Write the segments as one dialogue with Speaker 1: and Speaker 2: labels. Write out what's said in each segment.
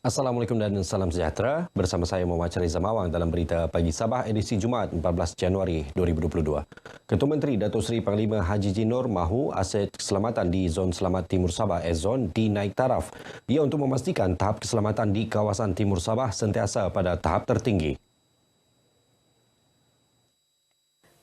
Speaker 1: Assalamualaikum dan salam sejahtera. Bersama saya Muhammad Syariza Mawang dalam berita Pagi Sabah edisi Jumaat 14 Januari 2022. Ketua Menteri Datuk Seri Panglima Haji Jinor mahu aset keselamatan di Zon Selamat Timur Sabah (Zon) dinaik taraf. Ia untuk memastikan tahap keselamatan di kawasan Timur Sabah sentiasa pada tahap tertinggi.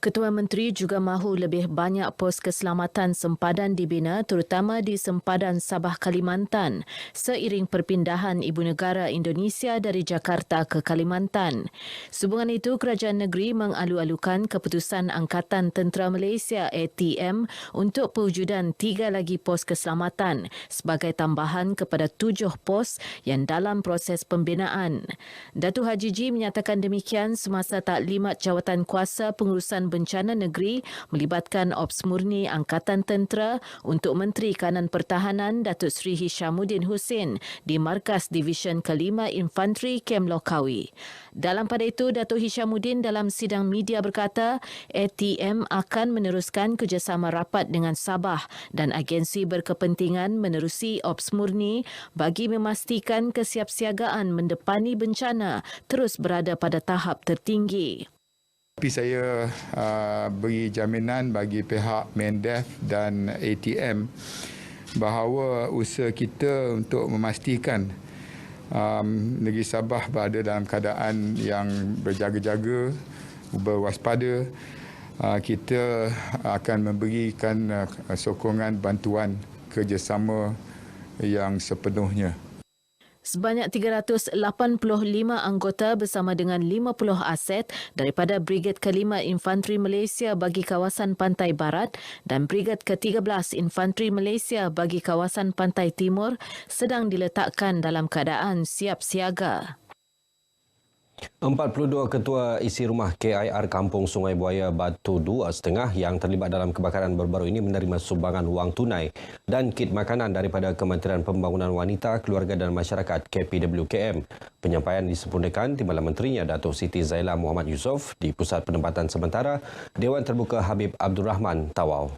Speaker 2: Ketua Menteri juga mahu lebih banyak pos keselamatan sempadan dibina terutama di sempadan Sabah Kalimantan seiring perpindahan Ibu Negara Indonesia dari Jakarta ke Kalimantan. Sehubungan itu, Kerajaan Negeri mengalu-alukan keputusan Angkatan Tentera Malaysia ATM untuk pewujudan 3 lagi pos keselamatan sebagai tambahan kepada 7 pos yang dalam proses pembinaan. Datuk Haji Ji menyatakan demikian semasa taklimat jawatan kuasa pengurusan bencana negeri melibatkan Ops Murni Angkatan Tentera untuk Menteri Kanan Pertahanan Datuk Seri Hishamuddin Hussein di Markas Divisyen Kelima Infanteri Kem Lokawi. Dalam pada itu, Datuk Hishamuddin dalam sidang media berkata ATM akan meneruskan kerjasama rapat dengan Sabah dan agensi berkepentingan menerusi Ops Murni bagi memastikan kesiapsiagaan mendepani bencana terus berada pada tahap tertinggi.
Speaker 3: Tapi saya beri jaminan bagi pihak Mendef dan ATM bahawa usaha kita untuk memastikan negeri Sabah berada dalam keadaan yang berjaga-jaga, berwaspada, kita akan memberikan sokongan bantuan kerjasama yang sepenuhnya.
Speaker 2: Sebanyak 385 anggota bersama dengan 50 aset daripada Brigad Kelima Infanteri Malaysia bagi kawasan Pantai Barat dan Brigad ke-13 Infanteri Malaysia bagi kawasan Pantai Timur sedang diletakkan dalam keadaan siap siaga.
Speaker 1: 42 ketua isi rumah KIR Kampung Sungai Buaya Batu 2.5 yang terlibat dalam kebakaran baru-baru ini menerima sumbangan wang tunai dan kit makanan daripada Kementerian Pembangunan Wanita, Keluarga dan Masyarakat KPWKM. Penyampaian disempurnakan Timbalan Menterinya Datuk Siti Zailah Muhammad Yusof di Pusat Penempatan Sementara Dewan Terbuka Habib Abdul Rahman, Tawau.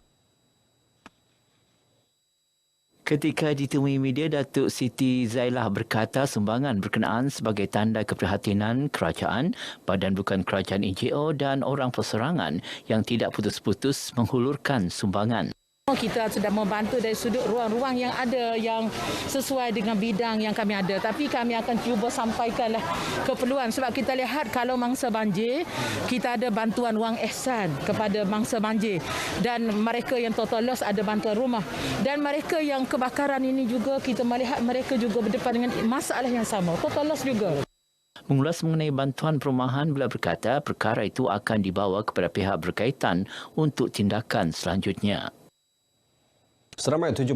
Speaker 4: Ketika ditemui media, Datuk Siti Zailah berkata sumbangan berkenaan sebagai tanda keprihatinan kerajaan, badan bukan kerajaan NGO dan orang perserangan yang tidak putus-putus menghulurkan sumbangan.
Speaker 5: Kita sudah membantu dari sudut ruang-ruang yang ada yang sesuai dengan bidang yang kami ada. Tapi kami akan cuba sampaikanlah keperluan. Sebab kita lihat kalau mangsa banjir, kita ada bantuan wang ihsan kepada mangsa banjir. Dan mereka yang total loss ada bantuan rumah. Dan mereka yang kebakaran ini juga kita melihat mereka juga berdepan dengan masalah yang sama. Total loss juga.
Speaker 4: Mengulas mengenai bantuan perumahan, beliau berkata perkara itu akan dibawa kepada pihak berkaitan untuk tindakan selanjutnya.
Speaker 1: Seramai 71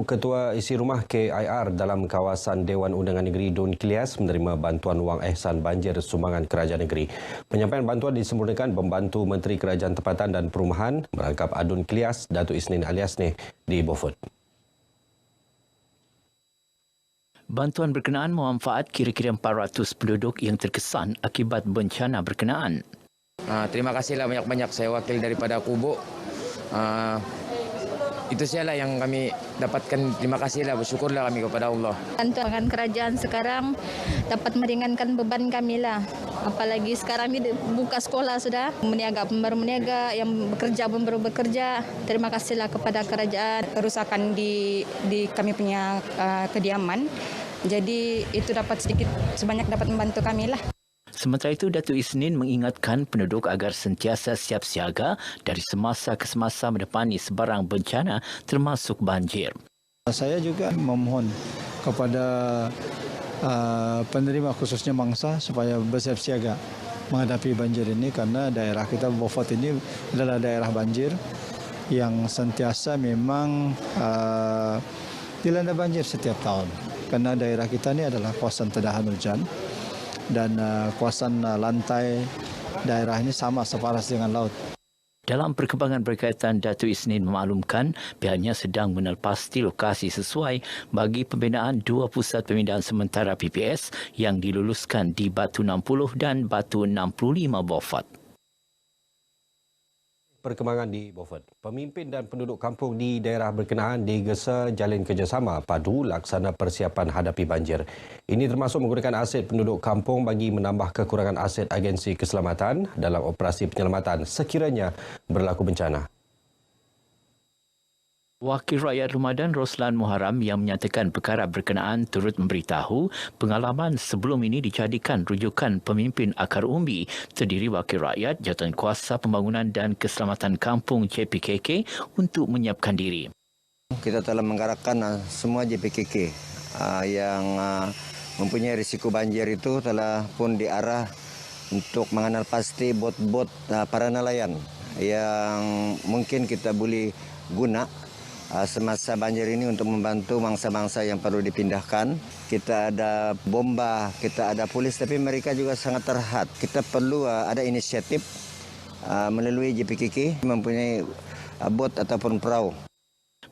Speaker 1: ketua isi rumah KIR dalam kawasan Dewan Undangan Negeri Dun Kilias menerima bantuan wang ihsan banjir sumbangan kerajaan negeri. Penyampaian bantuan disempurnakan Pembantu Menteri Kerajaan Tempatan dan Perumahan merangkap Adun Kilias, Datuk Isnin Aliasneh di Beaufort.
Speaker 4: Bantuan berkenaan memanfaat kira-kira 400 penduduk yang terkesan akibat bencana berkenaan.
Speaker 6: Terima kasihlah banyak-banyak, saya wakil daripada Kubu. Itu sajalah yang kami dapatkan. Terima kasihlah, bersyukurlah kami kepada Allah.
Speaker 7: Bantuan kerajaan sekarang dapat meringankan beban kami lah. Apalagi sekarang ini buka sekolah sudah. Meniaga pun baru meniaga, yang bekerja pun baru bekerja. Terima kasihlah kepada kerajaan. Kerusakan di kami punya kediaman. Jadi itu dapat sedikit sebanyak dapat membantu kami lah.
Speaker 4: Sementara itu, Datuk Isnin mengingatkan penduduk agar sentiasa siap siaga dari semasa ke semasa mendepani sebarang bencana termasuk banjir.
Speaker 8: Saya juga memohon kepada penerima khususnya mangsa supaya bersiap siaga menghadapi banjir ini karena daerah kita Beaufort ini adalah daerah banjir yang sentiasa memang dilanda banjir setiap tahun. Karena daerah kita ini adalah kawasan terdahan hujan. Dan kawasan lantai daerah ini sama separas dengan laut.
Speaker 4: Dalam perkembangan berkaitan, Datuk Isnin memaklumkan pihaknya sedang menelpasti lokasi sesuai bagi pembinaan 2 pusat pembinaan sementara PPS yang diluluskan di Batu 60 dan Batu 65 Beaufort.
Speaker 1: Perkembangan di Beaufort. Pemimpin dan penduduk kampung di daerah berkenaan digesa jalin kerjasama padu laksana persiapan hadapi banjir. Ini termasuk menggunakan aset penduduk kampung bagi menambah kekurangan aset agensi keselamatan dalam operasi penyelamatan sekiranya berlaku bencana.
Speaker 4: Wakil Rakyat Ramadan Roslan Muharram yang menyatakan perkara berkenaan turut memberitahu pengalaman sebelum ini dijadikan rujukan pemimpin akar umbi terdiri Wakil Rakyat, Jawatankuasa Pembangunan dan Keselamatan Kampung JPKK untuk menyiapkan diri.
Speaker 9: Kita telah menggerakkan semua JPKK yang mempunyai risiko banjir itu telah pun diarah untuk mengenal pasti bot-bot para nelayan yang mungkin kita boleh guna semasa banjir ini untuk membantu mangsa-mangsa yang perlu dipindahkan. Kita ada bomba, kita ada polis, tapi mereka juga sangat terhad. Kita perlu ada inisiatif melalui JPKK mempunyai bot ataupun perahu.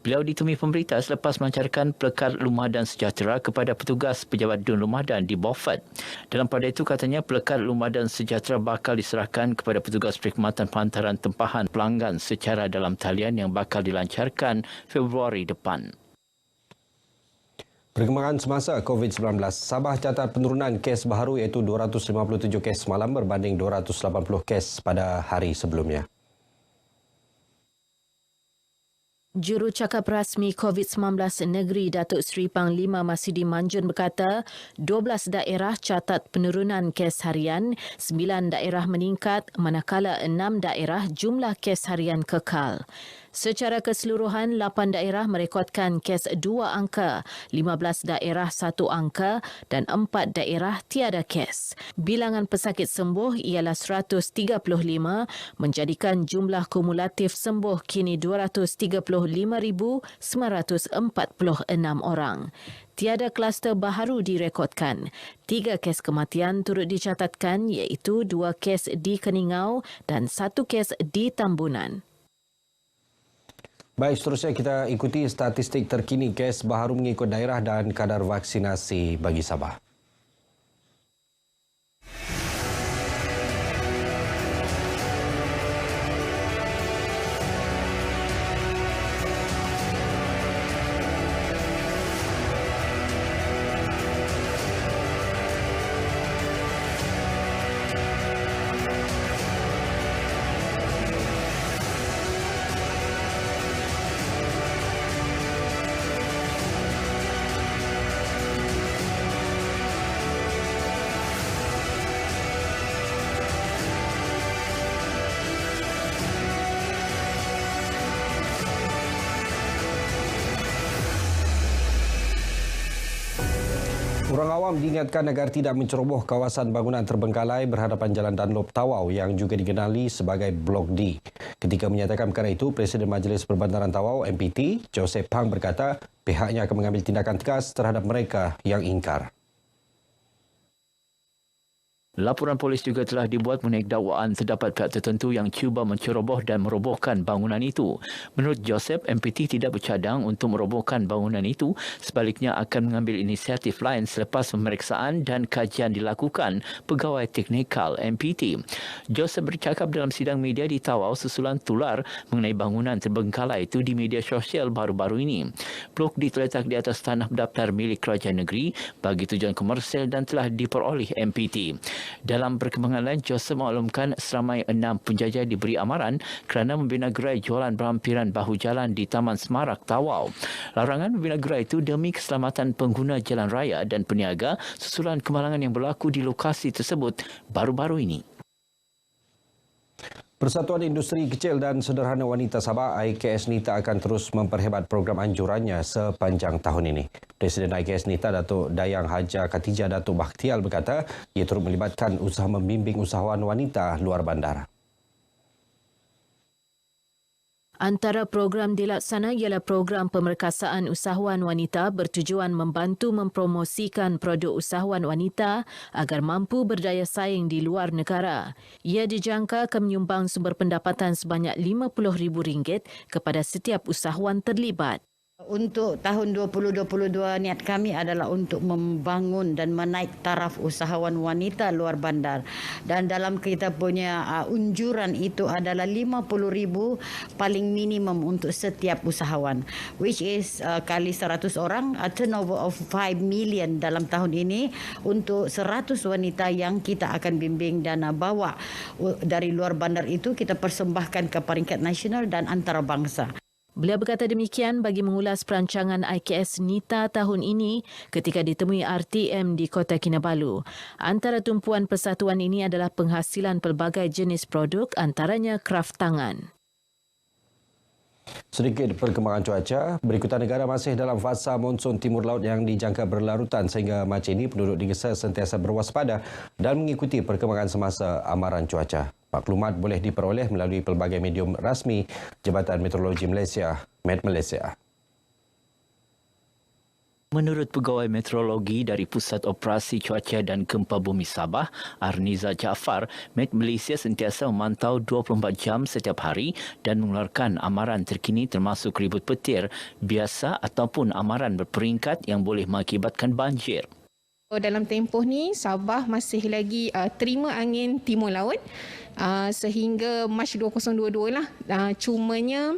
Speaker 4: Beliau ditemui pemberita selepas melancarkan Pelekat Lumadan Sejahtera kepada petugas pejabat Dun Lumadan di Beaufort. Dalam pada itu katanya Pelekat Lumadan Sejahtera bakal diserahkan kepada petugas perkhidmatan penghantaran tempahan pelanggan secara dalam talian yang bakal dilancarkan Februari depan.
Speaker 1: Perkembangan semasa COVID-19, Sabah catat penurunan kes baharu iaitu 257 kes semalam berbanding 280 kes pada hari sebelumnya.
Speaker 2: Jurucakap rasmi COVID-19 negeri Datuk Seri Panglima Masidi Manjun berkata 12 daerah catat penurunan kes harian, 9 daerah meningkat manakala 6 daerah jumlah kes harian kekal. Secara keseluruhan, 8 daerah merekodkan kes 2 angka, 15 daerah 1 angka dan 4 daerah tiada kes. Bilangan pesakit sembuh ialah 135 menjadikan jumlah kumulatif sembuh kini 235,946 orang. Tiada kluster baharu direkodkan. 3 kes kematian turut dicatatkan iaitu 2 kes di Keningau dan 1 kes di Tambunan.
Speaker 1: Baik, seterusnya kita ikuti statistik terkini kes baharu mengikut daerah dan kadar vaksinasi bagi Sabah. Orang awam diingatkan agar tidak menceroboh kawasan bangunan terbengkalai berhadapan Jalan Dunlop Tawau yang juga dikenali sebagai Blok D. Ketika menyatakan perkara itu, Presiden Majlis Perbandaran Tawau MPT, Joseph Pang berkata pihaknya akan mengambil tindakan tegas terhadap mereka yang ingkar.
Speaker 4: Laporan polis juga telah dibuat mengenai dakwaan terdapat pihak tertentu yang cuba menceroboh dan merobohkan bangunan itu. Menurut Joseph, MPT tidak bercadang untuk merobohkan bangunan itu, sebaliknya akan mengambil inisiatif lain selepas pemeriksaan dan kajian dilakukan pegawai teknikal MPT. Joseph bercakap dalam sidang media di Tawau susulan tular mengenai bangunan terbengkalai itu di media sosial baru-baru ini. Blok D terletak di atas tanah berdaftar milik kerajaan negeri bagi tujuan komersial dan telah diperoleh MPT. Dalam perkembangan lain, Joseph maklumkan seramai 6 penjajah diberi amaran kerana membina gerai jualan berhampiran bahu jalan di Taman Semarak Tawau. Larangan membina gerai itu demi keselamatan pengguna jalan raya dan peniaga susulan kemalangan yang berlaku di lokasi tersebut baru-baru ini.
Speaker 1: Persatuan Industri Kecil dan Sederhana Wanita Sabah IKS NITA akan terus memperhebat program anjurannya sepanjang tahun ini. Presiden IKS NITA Datuk Dayang Haja Khatijah Datuk Bakhtiar berkata ia turut melibatkan usaha membimbing usahawan wanita luar bandar.
Speaker 2: Antara program dilaksana ialah program pemerkasaan usahawan wanita bertujuan membantu mempromosikan produk usahawan wanita agar mampu berdaya saing di luar negara. Ia dijangka akan menyumbang sumber pendapatan sebanyak RM50,000 kepada setiap usahawan terlibat.
Speaker 10: Untuk tahun 2022 niat kami adalah untuk membangun dan menaik taraf usahawan wanita luar bandar. Dan dalam kita punya unjuran itu adalah 50,000 paling minimum untuk setiap usahawan. Which is kali 100 orang, a turnover of 5 million dalam tahun ini untuk 100 wanita yang kita akan bimbing dan bawa dari luar bandar itu kita persembahkan ke peringkat nasional dan antarabangsa.
Speaker 2: Beliau berkata demikian bagi mengulas perancangan IKS NITA tahun ini ketika ditemui RTM di Kota Kinabalu. Antara tumpuan persatuan ini adalah penghasilan pelbagai jenis produk antaranya kraft tangan.
Speaker 1: Sedikit perkembangan cuaca, berikutan negara masih dalam fasa monsun timur laut yang dijangka berlarutan sehingga macam ini penduduk digesa sentiasa berwaspada dan mengikuti perkembangan semasa amaran cuaca. Maklumat boleh diperoleh melalui pelbagai medium rasmi Jabatan Meteorologi Malaysia, Met Malaysia.
Speaker 4: Menurut Pegawai Meteorologi dari Pusat Operasi Cuaca dan Gempa Bumi Sabah, Arniza Jaafar, Met Malaysia sentiasa memantau 24 jam setiap hari dan mengeluarkan amaran terkini termasuk ribut petir biasa ataupun amaran berperingkat yang boleh mengakibatkan banjir.
Speaker 11: Dalam tempoh ni, Sabah masih lagi terima angin timur laut sehingga Mac 2022 lah. Cumanya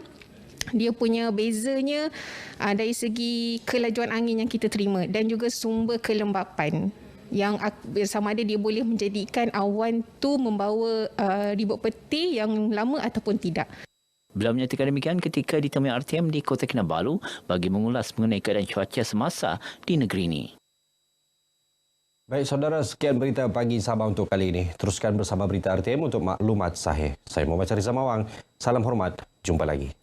Speaker 11: dia punya bezanya dari segi kelajuan angin yang kita terima dan juga sumber kelembapan yang sama ada dia boleh menjadikan awan tu membawa ribut petir yang lama ataupun tidak.
Speaker 4: Beliau menyatakan demikian ketika ditemui RTM di Kota Kinabalu bagi mengulas mengenai keadaan cuaca semasa di negeri ini.
Speaker 1: Baik saudara, sekian berita pagi Sabah untuk kali ini. Teruskan bersama berita RTM untuk maklumat sahih. Saya Muhammad Rizal Mawang. Salam hormat. Jumpa lagi.